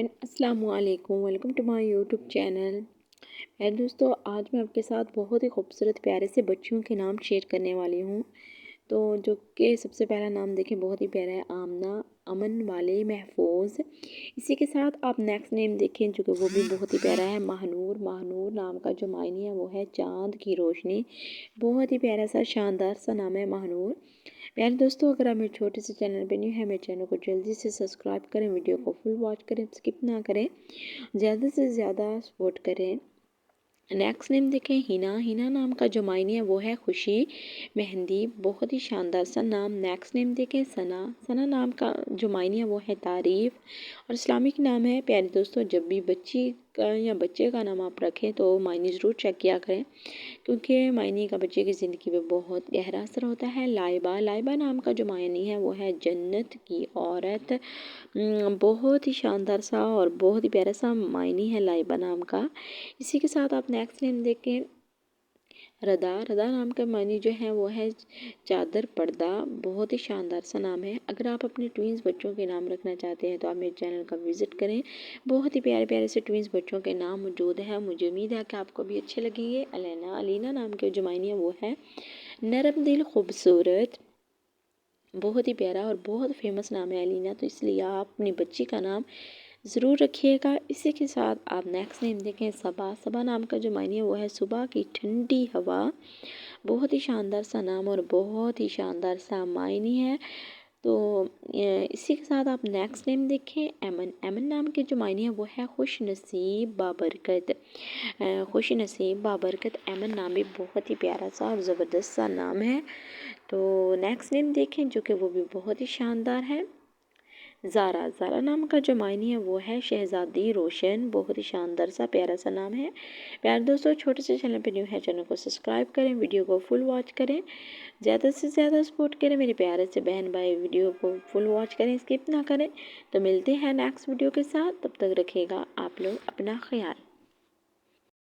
Everyone, अस्सलाम वालेकुम। Welcome to my YouTube channel. मेरे दोस्तों, आज मैं आपके साथ बहुत ही खूबसूरत प्यारे से बच्चियों के नाम शेयर करने वाली हूँ। तो जो कि सबसे पहला नाम देखें, बहुत ही प्यारा है, आमना, अमन वाले, महफूज। इसी के साथ आप नेक्स्ट नेम देखें जो कि वो भी बहुत ही प्यारा है, महानूर। महानूर नाम का जो मायने है वो है चाँद की रोशनी। बहुत ही प्यारा सा शानदार सा नाम है महानूर। प्यारे दोस्तों, अगर आप मेरे छोटे से चैनल पे न्यू है, मेरे चैनल को जल्दी से सब्सक्राइब करें, वीडियो को फुल वॉच करें, स्किप ना करें, ज़्यादा से ज़्यादा सपोर्ट करें। नेक्स्ट नेम देखें, हिना। हिना नाम का जो मायने है वो है खुशी, मेहंदी। बहुत ही शानदार सा नाम। नेक्स्ट नेम देखें, सना। सना नाम का जो मायने है वो है तारीफ़ और इस्लामिक नाम है। प्यारे दोस्तों, जब भी बच्ची का या बच्चे का नाम आप रखें तो मायने ज़रूर चेक किया करें, क्योंकि मायने का बच्चे की ज़िंदगी में बहुत गहरा असर होता है। लाइबा। लाइबा नाम का जो मायने है वो है जन्नत की औरत। बहुत ही शानदार सा और बहुत ही प्यारा सा मायने है लाइबा नाम का। इसी के साथ आप नेक्स्ट नेम देखें, रदा। रदा नाम का मायने जो है वो है चादर, पर्दा। बहुत ही शानदार सा नाम है। अगर आप अपने ट्विंस बच्चों के नाम रखना चाहते हैं तो आप मेरे चैनल का विजिट करें। बहुत ही प्यारे प्यारे से ट्विंस बच्चों के नाम मौजूद हैं। मुझे उम्मीद है कि आपको भी अच्छे लगेंगे। अलीना। अलीना नाम के जो मायने है वो है नरम दिल, खूबसूरत। बहुत ही प्यारा और बहुत फेमस नाम है अलीना, तो इसलिए आप अपनी बच्ची का नाम ज़रूर रखिएगा। इसी के साथ आप नेक्स्ट नेम देखें, सबा। सबा नाम का जो मायने है वो है सुबह की ठंडी हवा। बहुत ही शानदार सा नाम और बहुत ही शानदार सा मायने है। तो इसी के साथ आप नेक्स्ट नेम देखें, एमन। एमन नाम के जो मायने हैं वो है खुश नसीब, बाबरकत। खुश नसीब, बाबरकत। एमन नाम भी बहुत ही प्यारा सा और ज़बरदस्त सा नाम है। तो नेक्स्ट नेम देखें जो कि वो भी बहुत ही शानदार है, ज़ारा। ज़ारा नाम का जो मायने है वो है शहज़ादी रोशन। बहुत ही शानदार सा प्यारा सा नाम है। प्यारे दोस्तों, छोटे से चैनल पे न्यू है, चैनल को सब्सक्राइब करें, वीडियो को फुल वॉच करें, ज़्यादा से ज़्यादा सपोर्ट करें मेरे प्यारे से बहन भाई। वीडियो को फुल वॉच करें, स्किप ना करें। तो मिलते हैं नेक्स्ट वीडियो के साथ, तब तक रखिएगा आप लोग अपना ख्याल।